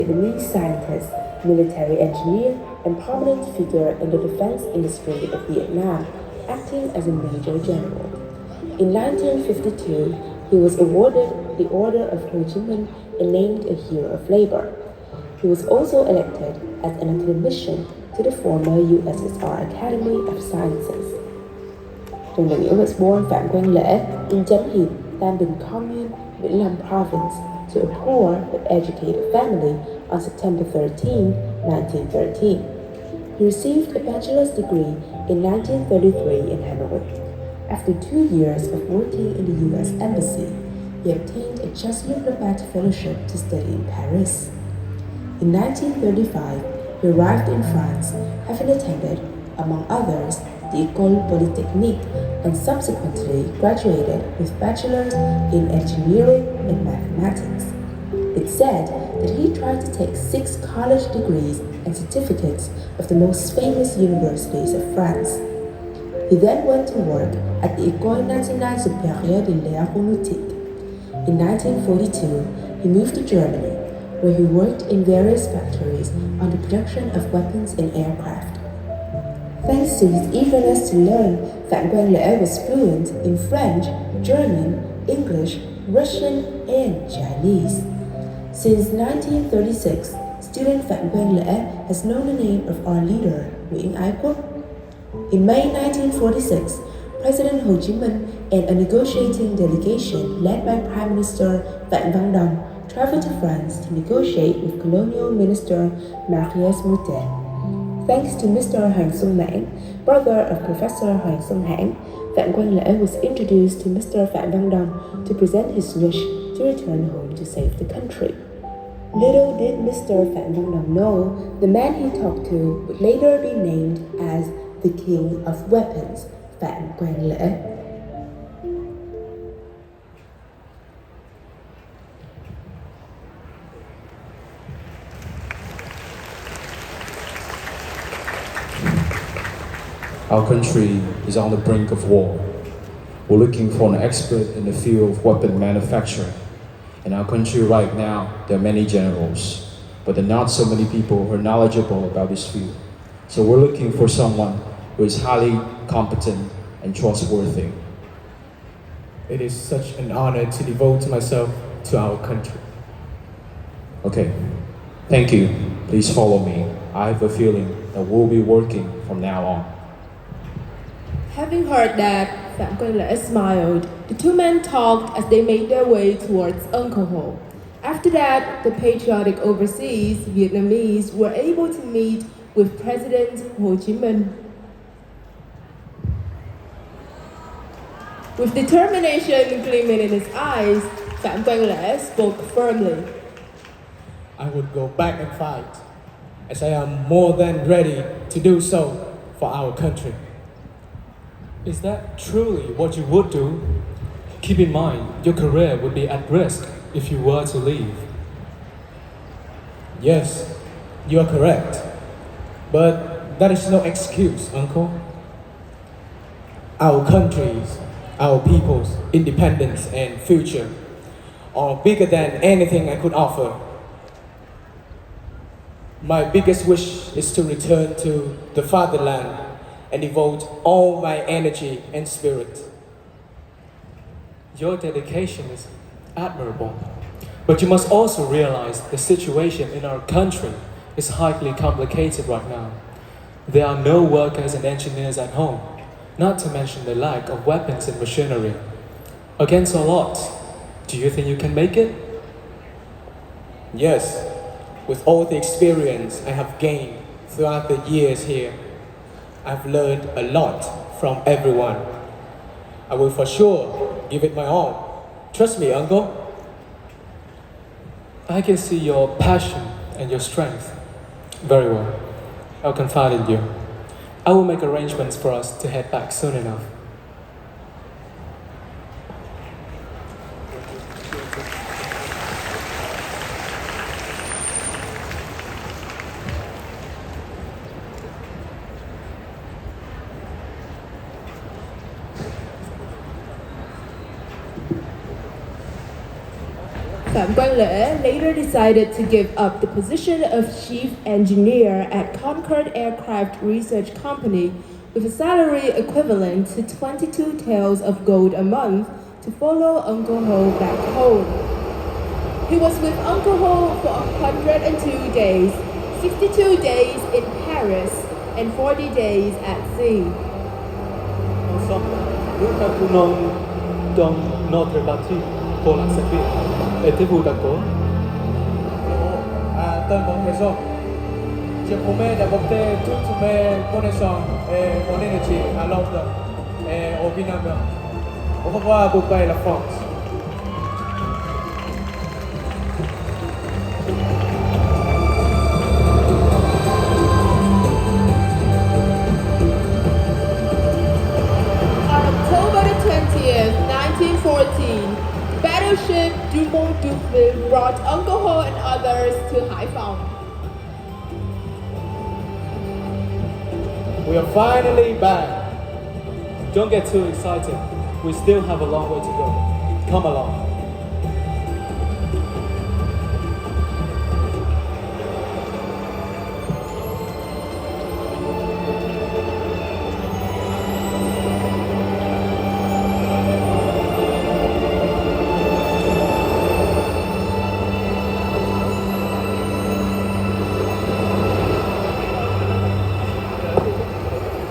Vietnamese scientist, military engineer, and prominent figure in the defense industry of Vietnam, acting as a major general. In 1952, he was awarded the Order of Ho Chi Minh and named a Hero of Labor. He was also elected as an academician to the former USSR Academy of Sciences. Trần Đại Nghĩa was born Phạm Quang Lễ in Chánh Hiệp, Tam Bình Commune, Vĩnh Long Province, to a poor but educated family on September 13, 1913. He received a bachelor's degree in 1933 in Hanoi. After 2 years of working in the U.S. Embassy, he obtained a Jesuit diplomat fellowship to study in Paris. In 1935, he arrived in France, having attended, among others, the École Polytechnique, and subsequently graduated with bachelor's in engineering and mathematics. It's said that he tried to take 6 college degrees and certificates of the most famous universities of France. He then went to work at the École Nationale Supérieure de l'Aéronautique. In 1942, he moved to Germany, where he worked in various factories on the production of weapons and aircraft. Thanks to his eagerness to learn, Phạm Quang Lễ was fluent in French, German, English, Russian, and Chinese. Since 1936, student Phạm Quang Lễ has known the name of our leader, Nguyễn Ái Quốc. In May 1946, President Ho Chi Minh and a negotiating delegation led by Prime Minister Phạm Văn Đồng traveled to France to negotiate with Colonial Minister Marius Moutet. Thanks to Mr. Hoàng Xuân Mãn, brother of Professor Hoàng Xuân Hãn, Phạm Quang Lễ was introduced to Mr. Phạm Văn Đồng to present his wish to return home to save the country. Little did Mr. Phạm Văn Đồng know, the man he talked to would later be named as the King of Weapons, Phạm Quang Lễ. Our country is on the brink of war. We're looking for an expert in the field of weapon manufacturing. In our country right now, there are many generals, but there are not so many people who are knowledgeable about this field. So we're looking for someone who is highly competent and trustworthy. It is such an honor to devote myself to our country. Okay, thank you. Please follow me. I have a feeling that we'll be working from now on. Having heard that, Phạm Quang Lễ smiled. The two men talked as they made their way towards Uncle Ho. After that, the patriotic overseas Vietnamese were able to meet with President Ho Chi Minh. With determination gleaming in his eyes, Phạm Quang Lễ spoke firmly. I would go back and fight, as I am more than ready to do so for our country. Is that truly what you would do? Keep in mind, your career would be at risk if you were to leave. Yes, you are correct. But that is no excuse, Uncle. Our country's, our people's independence and future are bigger than anything I could offer. My biggest wish is to return to the fatherland and devote all my energy and spirit. Your dedication is admirable, but you must also realize the situation in our country is highly complicated right now. There are no workers and engineers at home, not to mention the lack of weapons and machinery. Against all odds, do you think you can make it? Yes, with all the experience I have gained throughout the years here, I've learned a lot from everyone. I will for sure give it my all. Trust me, Uncle. I can see your passion and your strength. Very well. I'll confide in you. I will make arrangements for us to head back soon enough. Phạm Quang Lễ later decided to give up the position of chief engineer at Concorde Aircraft Research Company with a salary equivalent to 22 taels of gold a month to follow Uncle Ho back home. He was with Uncle Ho for 102 days, 62 days in Paris and 40 days at sea. Ensemble, nous avons dans notre bâti pour la servir. Êtes-vous d'accord? Tôi có raison. Je promets d'apporter toutes mes connaissances et mon énergie à Londres et au Vietnam. Au revoir, Bouba et la France. On October the 20th, 1914, battleship Dumont d'Urville brought Uncle Ho and others to Haiphong. We are finally back. Don't get too excited. We still have a long way to go. Come along.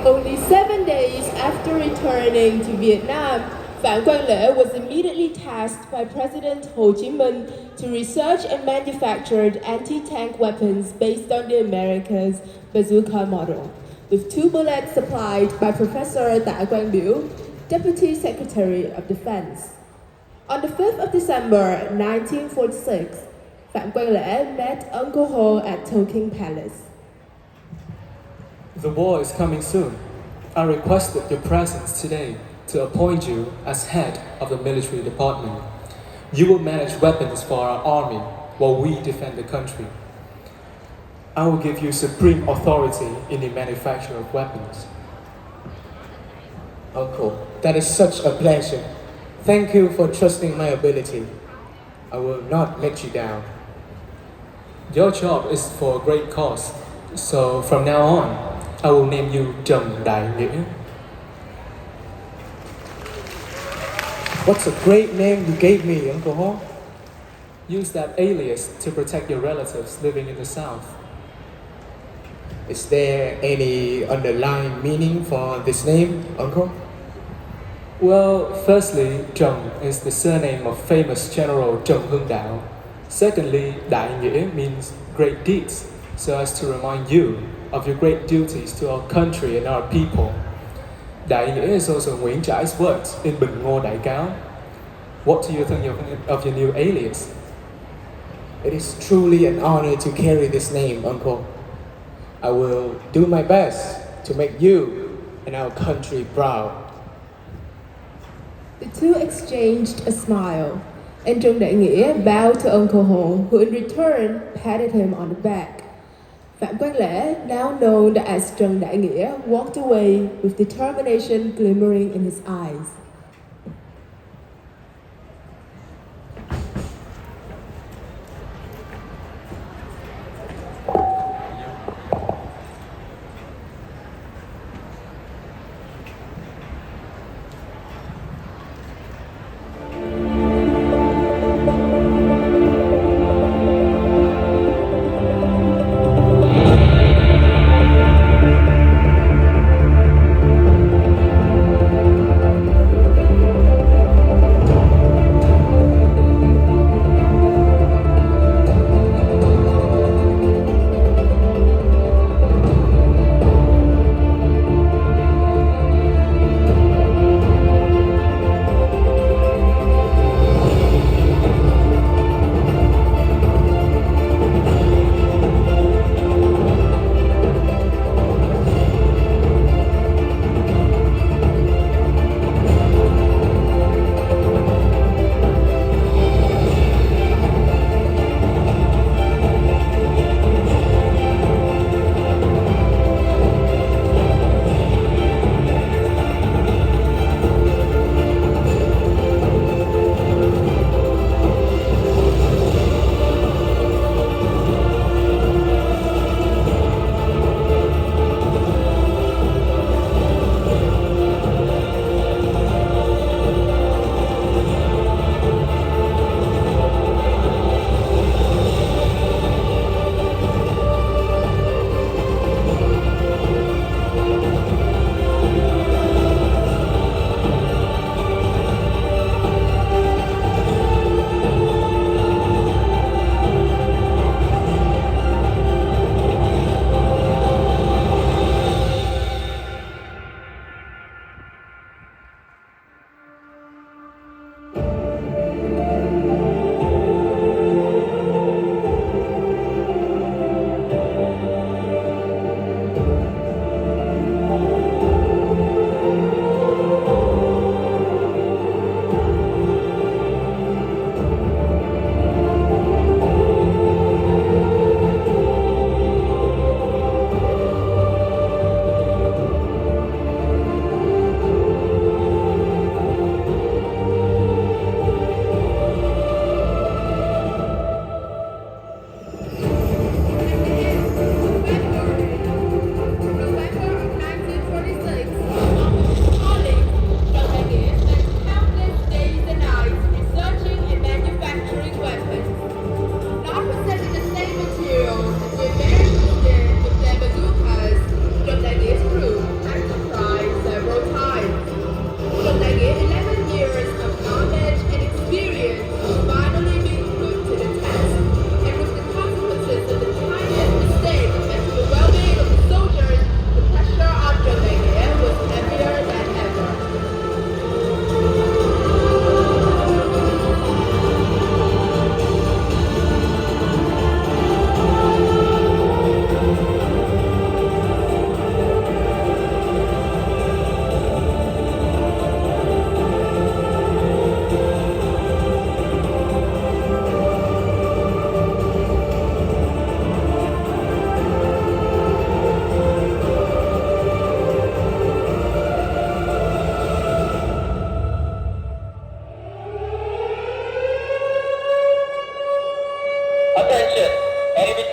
Only 7 days after returning to Vietnam, Phạm Quang Lễ was immediately tasked by President Ho Chi Minh to research and manufacture anti-tank weapons based on the America's bazooka model, with 2 bullets supplied by Professor Tạ Quang Biểu, Deputy Secretary of Defense. On the 5th of December 1946, Phạm Quang Lễ met Uncle Ho at Toking Palace. The war is coming soon. I requested your presence today to appoint you as head of the military department. You will manage weapons for our army while we defend the country. I will give you supreme authority in the manufacture of weapons. Uncle, that is such a pleasure. Thank you for trusting my ability. I will not let you down. Your job is for a great cause, so from now on, I will name you Trần Đại Nghĩa. What's a great name you gave me, Uncle Ho? Use that alias to protect your relatives living in the South. Is there any underlying meaning for this name, Uncle? Well, firstly, Trần is the surname of famous General Trần Hưng Đạo. Secondly, Đại Nghĩa means great deeds, so as to remind you of your great duties to our country and our people. Đại Nghĩa is also Nguyễn Trãi words in Bình Ngô Đại Cáo. What do you think of your new alias? It is truly an honor to carry this name, Uncle. I will do my best to make you and our country proud. The two exchanged a smile, and Trần Đại Nghĩa bowed to Uncle Ho, who in return patted him on the back. Phạm Quang Lễ, now known as Trần Đại Nghĩa, walked away with determination glimmering in his eyes.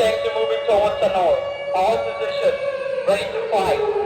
check to moving towards the north. All positions, ready to fight.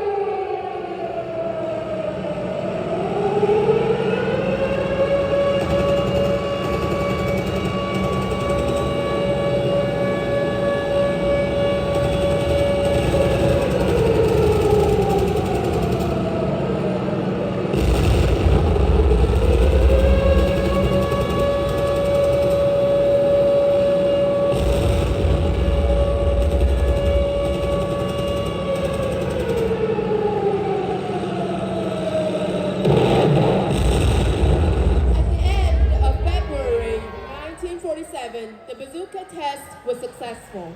The bazooka test was successful.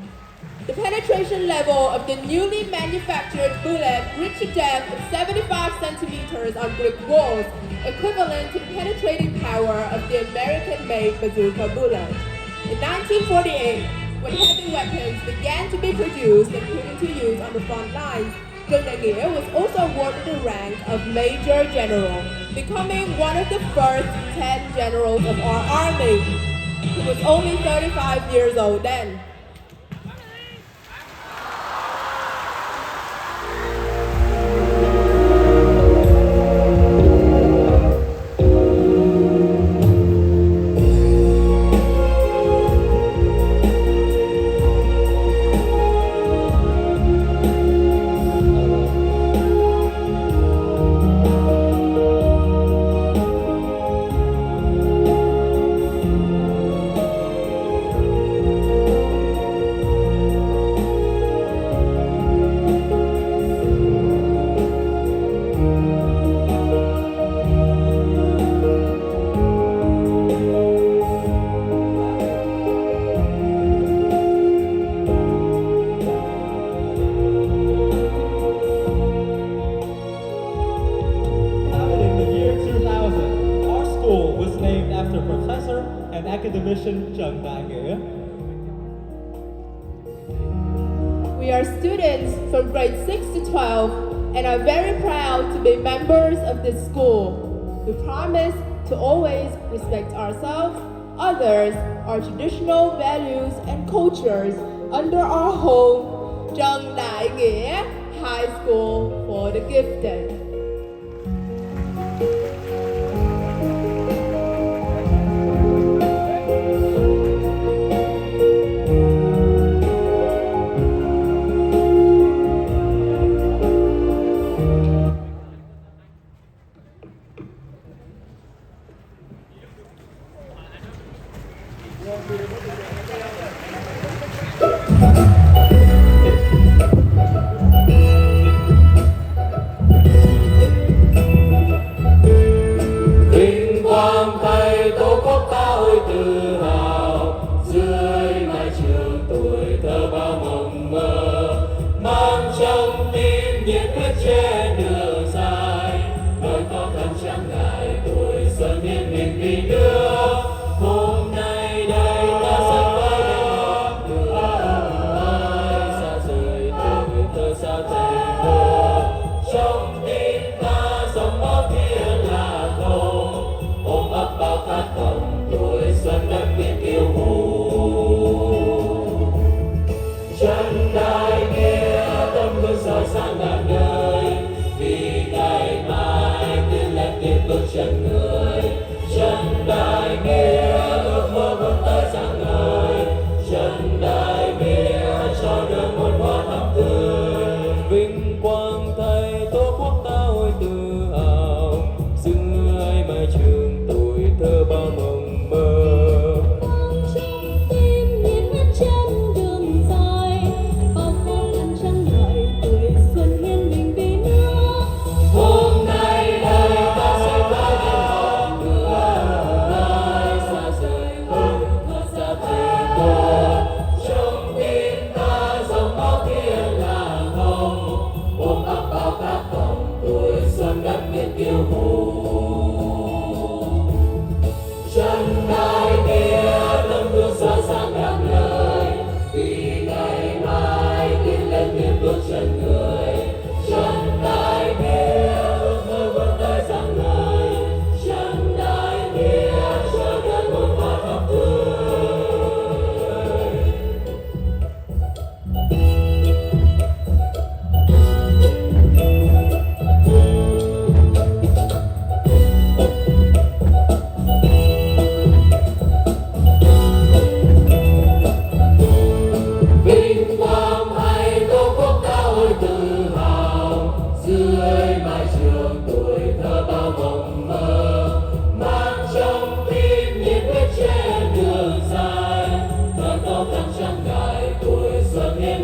The penetration level of the newly manufactured bullet reached a depth of 75 centimeters on brick walls, equivalent to the penetrating power of the American-made bazooka bullet. In 1948, when heavy weapons began to be produced and put into use on the front lines, Trần Đại Nghĩa was also awarded the rank of Major General, becoming one of the first 10 generals of our army. He was only 35 years old then. Trần Đại Nghĩa. We are students from grade 6 to 12 and are very proud to be members of this school. We promise to always respect ourselves, others, our traditional values and cultures under our home, Trần Đại Nghĩa High School for the Gifted. Trong tim nhiệt huyết trên đường dài,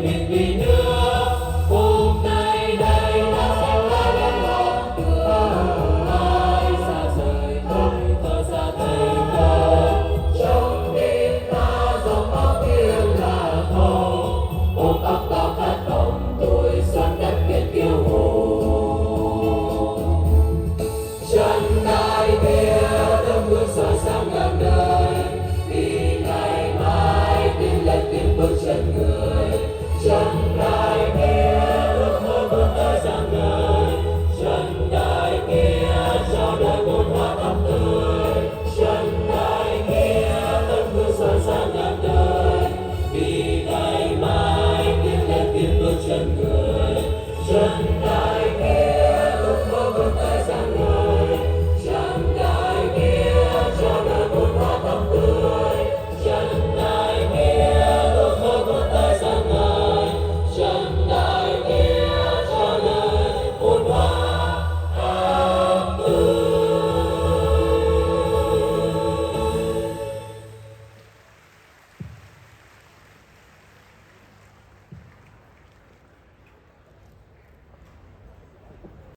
mình vì nước